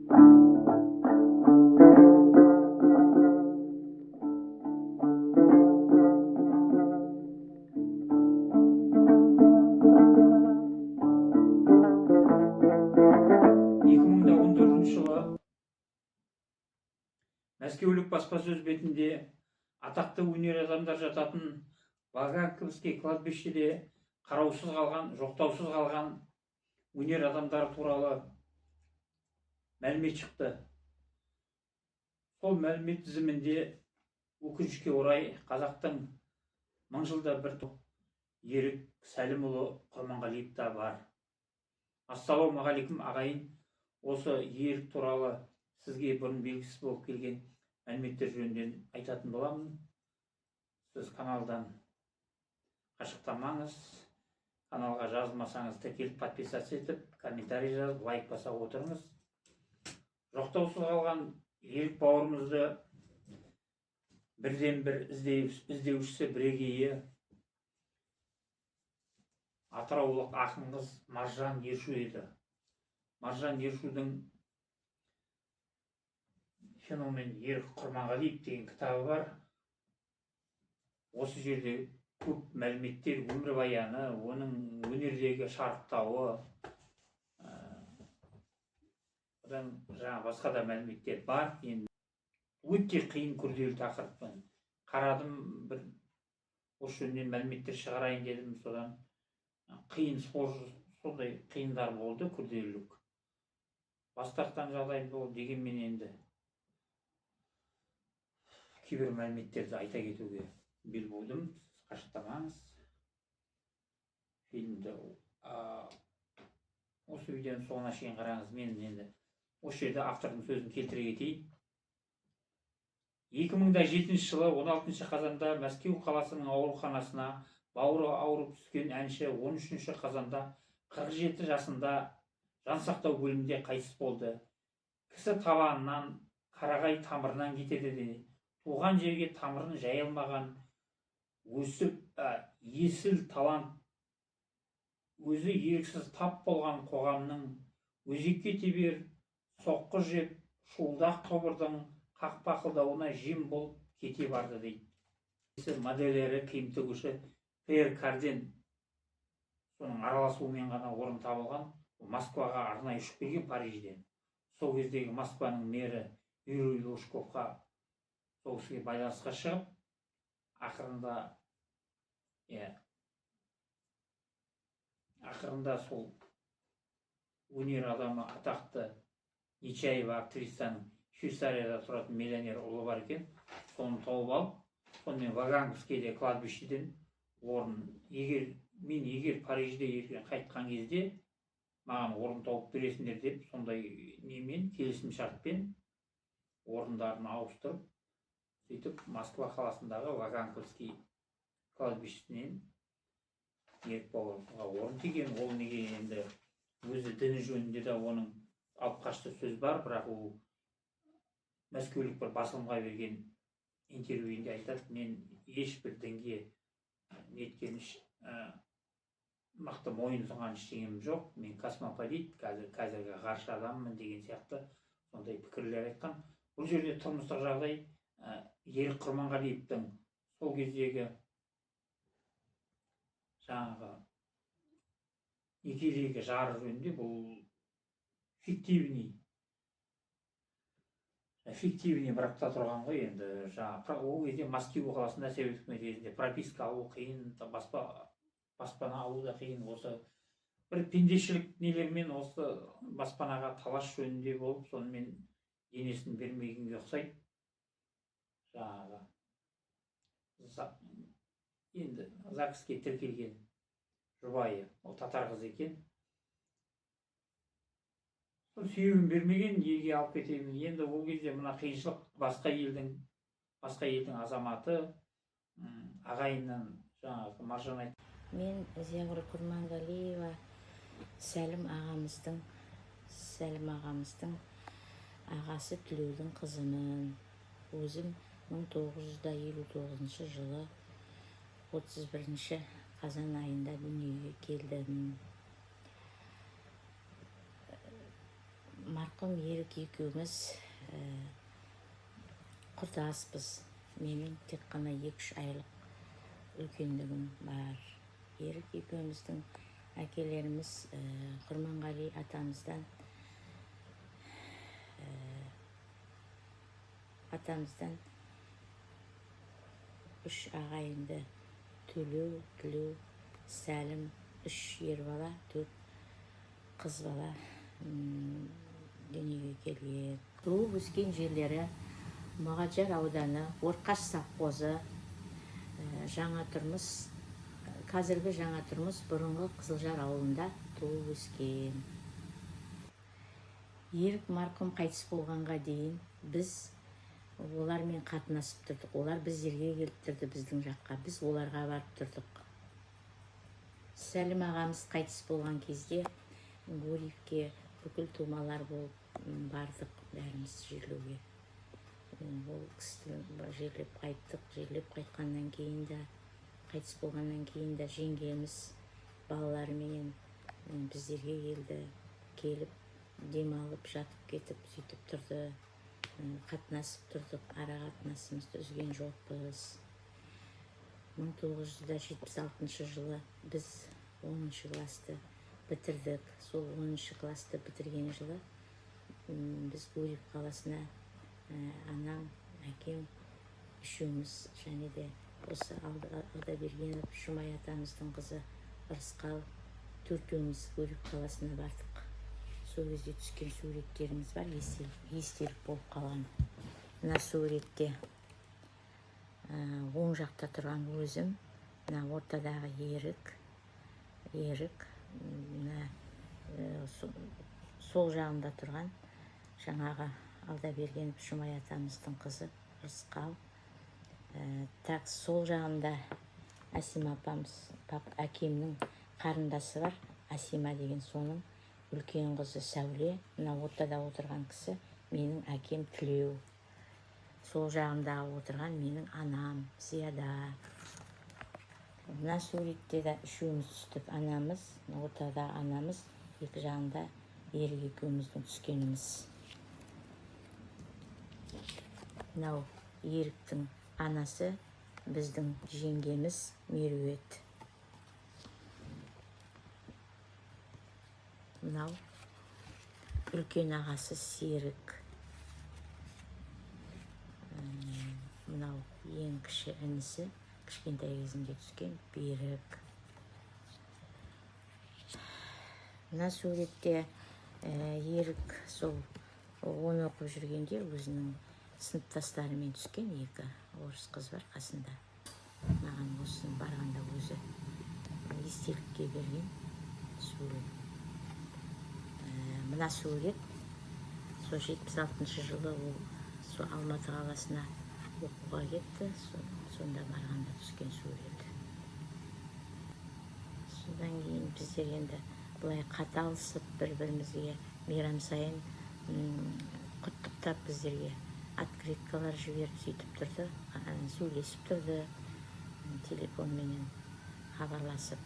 жылы Мәскеулік баспасөз бетінде атақты өнер адамдар жататын Ваганьковский кладбищеде қараусыз қалған, жоқтаусыз қалған өнер адамдары туралы мәлімет шықты. Сол мәлімет тізімінде өкінішке орай қазақтың мыңжылда бір топ Ерік Сәлімұлы Құрманғалиев та бар. Ассалаумағалейкум ағайын. Осы Ерік туралы сізге бұрын белгісіз болып келген мәліметтер жөнінен айтатын боламын. Сіз каналдан қашықтамаңыз. Каналға жазылмасаңыз тіркеліп подписаться етіп, комментарий жазып, лайк басып отырыңыз. Жоқтаусыз қалған Ерік бауырымызды бірден бір іздеушісі бірегейі атыраулық ақын қыз Маржан Ершу еді. Маржан Ершудің «Феномен Ерік Құрманғалиев» деген кітабы бар. Осы жерде көп мәліметтер, өмірбаяны, оның өнердегі шарықтауы, одан басқа да мәліметтер бар. Енді өте қиын, күрделі тақырыппен қарадым, бір осы жөнінен мәліметтер шығарайын дедім. Содан қиын, сондай қиындар болды, күрделілік. Бастақтан жағдай болды дегенмен енді кейбір мәліметтерді айта кетуге бел будым. Қашықтамаңыз. Фильмді осы видеоның соңына шейін қараңыз. Мен енді осы жерде автордың сөзін келтіре кетейін. 2007 жылы 16 қазанда Мәскеу қаласының ауруханасына бауыры ауырып түскен әнші 13 қазанда 47 жасында жансақтау бөлімінде қайтыс болды. Кісі табанынан, қарағай тамырынан кетеді де, туған жерге тамырын жай алмаған, өсіп есіл талант, өзі еріксіз тап болған қоғамның өзекке тебер, соққы жеп, шуылдақ тобырдың қақпақылдауына жем болып кете барды дейді. Моделері киім тігуші Пьер Карден, соның араласуымен ғана орын табылған. Москваға арнайы ұшып келген Парижден. Сол кездегі Москваның мері Юрий Лужковқа сол кісіге байланысқа шығып, ақырында сол өнер адамы атақты Нечаева актрисаның Швейцарияда тұратын миллионер ұлы бар екен. Соны тауып алып, сонымен Ваганьковскийде кладбищеден орын, егер Парижде ертең қайтқан кезде маған орын тауып бересіңдер деп, сондай немен, келісім шартпен орындарын ауыстырып, сөйтіп Москва қаласындағы Ваганьковский кладбищесінен Ерік бауырымызға орын тиген. Ол неге енді өзі діні жөнінде де оның алып қашты сөз бар, бірақ ол мәскеулік бір басылымға берген интервьюінде айтады, мен ешбір дінге неткеніш мықты мойынсұнған ештеңем жоқ, мен космополит, қазіргі ғарыш адаммын деген сияқты сондай пікірлер айтқан. Бұл жерде тұрмыстық жағдай Ерік Құрманғалиевтің сол кездегі жаңағы некедегі жары жөнінде бұл фиктивный бракта тұрған ғой. Енді ол кезде Мәскеу қаласында совет үкіметі кезінде прописка алу қиын, баспана алу да қиын. Осы бір пендешілік нелермен осы баспанаға талас жөнінде болып, сонымен денесін бермегенге ұқсайды. Енді ЗАГСке тіркелген жұбайы, ол татар қыз екен. Сүйегін бермеген, елге алып кетемін. Енді ол кезде мына қиыншылық, басқа елдің азаматы, ағайыннан жаңағы Маржан айтты. Мен Зиягүл Құрманғалиева Сәлім ағамыздың ағасы Тілеудің қызымын. Өзім 1959 жылы 31 қазан айында дүниеге келдім. марқұм Ерік екеуміз құрдаспыз. Менің тек қана 2-3 айлық үлкендігім бар. Ерік екеуміздің әкелеріміз Құрманғали атамыздан 3 ағайынды: Төлеу, Тілеу, Сәлім, 3 ер бала, 4 қыз бала дүниеге келген. Туып өскен жерлері Мұғажар ауданы, Орқаш совхозы, жаңа тұрмыс, қазіргі жаңа тұрмыс, бұрынғы Қызылжар ауылында туып өскен. Ерік марқұм қайтыс болғанға дейін біз олармен қатынасып тұрдық. Олар біздерге келіп тұрды, біздің жаққа. Біз оларға барып тұрдық. Сәлім ағамыз қайтыс болған кезде Гурьевке бүкіл тумалар болып бардық, бәріміз жерлеуге. Ол кісі жерлеп қайттық. Жерлеп қайтқаннан кейін де, қайтыс болғаннан кейін де жеңгеміз балаларымен біздерге келді. Келіп, демалып, жатып кетіп, сөйтіп тұрды. Қатынасып тұрдық, ара қатынасымызды үзген жоқпыз. 1976 жылы біз 10-шы класты бітірдік. Сол 10-шы класты бітірген жылы біз Гурьев қаласына анам, әкем, үшеуміз, және де осы Алдабергенов Жұмай атамыздың қызы Ырысқал, 4-еуміз Гурьев қаласына бардық. Сол кезде түскен суреттеріміз бар, естелік болып қалған. Мына суретте оң жақта тұрған өзім, мына ортадағы Ерік, сол жағында тұрған жаңағы Алдабергенов Жұмай атамыздың қызы Ырысқал. Сол жағында Асима апамыз, әкемнің қарындасы бар, Асима деген, соның үлкен қызы Сәуле. Мына ортада отырған кісі менің әкем Тілеу. Сол жағымдағы отырған менің анам Зияда. Мына суретте де үшеуміз түстік. Анамыз, ортада анамыз, екі жағында Ерік екеуміздің түскеніміз. Мынау Еріктің анасы біздің жеңгеміз Мерует. Мынау үлкен ағасы Серік. Мынау ең кіші інісі, кішкентай кезінде түскен Берік. Мына суретте Ерік сол 10 оқып жүргенде өзінің сыныптастарымен түскен, 2 орыс қыз бар қасында. Маған осыны барғанда өзі естелікке берген сурет. Мына сурет сол 76 жылы ол Алматы қаласына оқуға кетті. Сонда барғанда түскен сурет. Содан кейін біздер енді бұлай қаталысып, бір-бірімізге мейрам сайын құттықтап, біздерге открыткалар жіберіп сөйтіп тұрды, сөйлесіп тұрды, телефонменен хабарласып.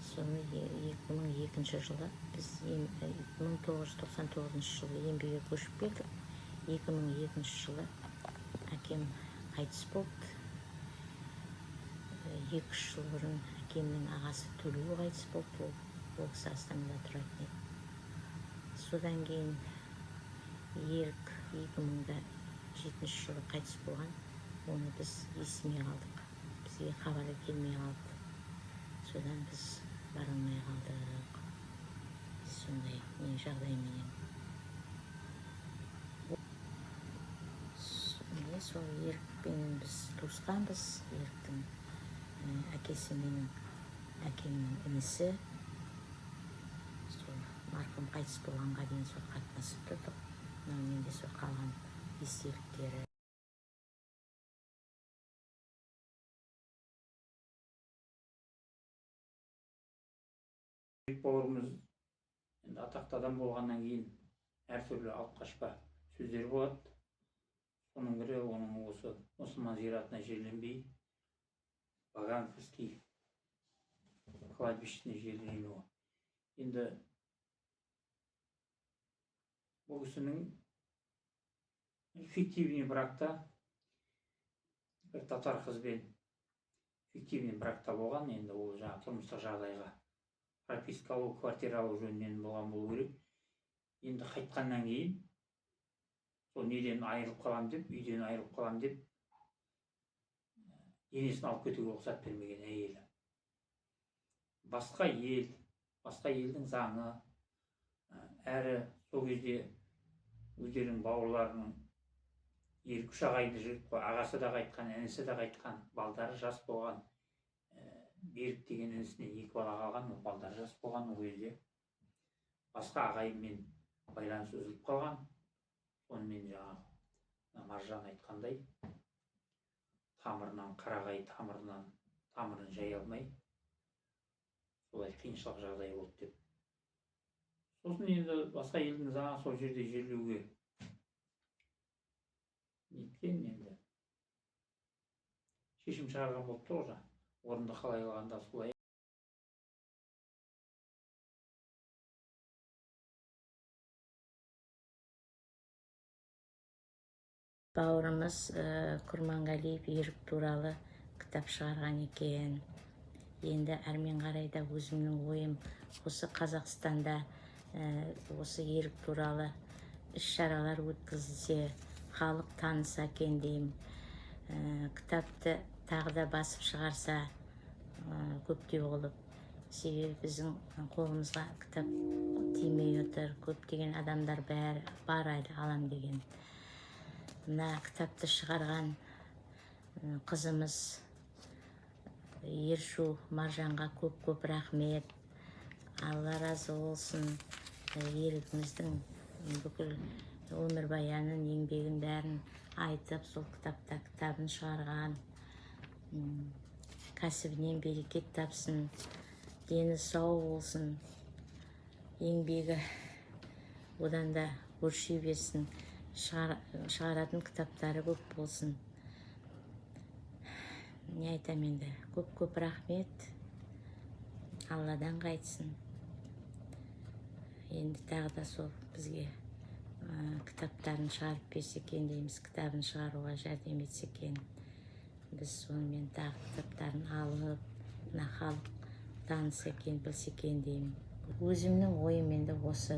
Соны 2002 жылы, біз 1999 жылы еңбекке көшіп келдік. 2002 жылы әкем қайтыс болды. 2-3 жыл бұрын әкемнің ағасы Төлеу қайтыс болды. Ол кісі Астанада тұратын еді. Содан кейін Ерік 2007 жылы қайтыс болған. Оны біз естімей қалдық. Бізге хабары келмей қалды. Содан біз бара алмай қалдық. Сондай жағдайменен. Сол Ерікпен біз туысқанбыз. Еріктің әкесі менің әкемнің інісі. Сол марқұм қайтыс болғанға дейін сол қатынасып тұрдық. Мынау менде сол қалған естеліктері. Бауырымыз енді атақты адам болғаннан кейін әртүрлі алып қашпа сөздер болады. Соның бірі оның осы мұсылман зиратына жерленбей, Ваганковский кладбищесіне жерленуі. Енді бұл кісінің фиктивный бракта бір татар қызбен фиктивный бракта болған. Енді ол жаңа тұрмыстық жағдайға прописка алу, квартира алу жөнінен болған болу керек. Енді қайтқаннан кейін сол неден айырылып қалам деп, үйден айырылып қалам деп, енесін алып кетуге рұқсат бермеген әйелі. Басқа ел, басқа елдің заңы, әрі сол кезде өздерінің бауырларының екі үш ағайынды жігіт қой, ағасы да қайтқан, інісі де қайтқан, балдары жас болған. Берік деген інісінен 2 бала қалған, ол балдары жас болған. Ол кезде басқа ағайынмен байланыс үзіліп қалған. Сонымен жаңағы Маржан айтқандай, тамырынан қарағай, тамырын жай алмай, солай қиыншылық жағдай болды деп. Сосын енді басқа елдің заңы сол жерде жерлеуге неткен, енді шешім шығарған болып тұр ғой. Орынды қалай алғанда солай. Бауырымыз Құрманғалиев ерік туралы кітап шығарған екен. Енді әрмен қарай да өзімнің ойым осы Қазақстанда осы ерік туралы іс-шаралар өткізілсе, халық таныса екен деймін. Кітапты тағы да басып шығарса көптеу болып, себебі біздің қолымызға кітап тимей отыр. Көптеген адамдар бар әлі алам деген. Мына кітапты шығарған қызымыз Ершу Маржанға көп рахмет. Алла разы болсын. Ерігіміздің бүкіл өмірбаянын, еңбегін бәрін айтып, сол кітабын шығарған. Кәсібінен берекет тапсын, дені сау болсын, еңбегі одан да өрши берсін, шығаратын кітаптары көп болсын. Не айтам енді, көп рахмет, Алладан қайтсын. Енді тағы да сол бізге кітаптарын шығарып берсе екен дейміз, кітабын шығаруға жәрдем етсе екен. Біз сонымен тағы кітаптарын алып, халық таныса екен, білсе екен деймін. Өзімнің ойым енді осы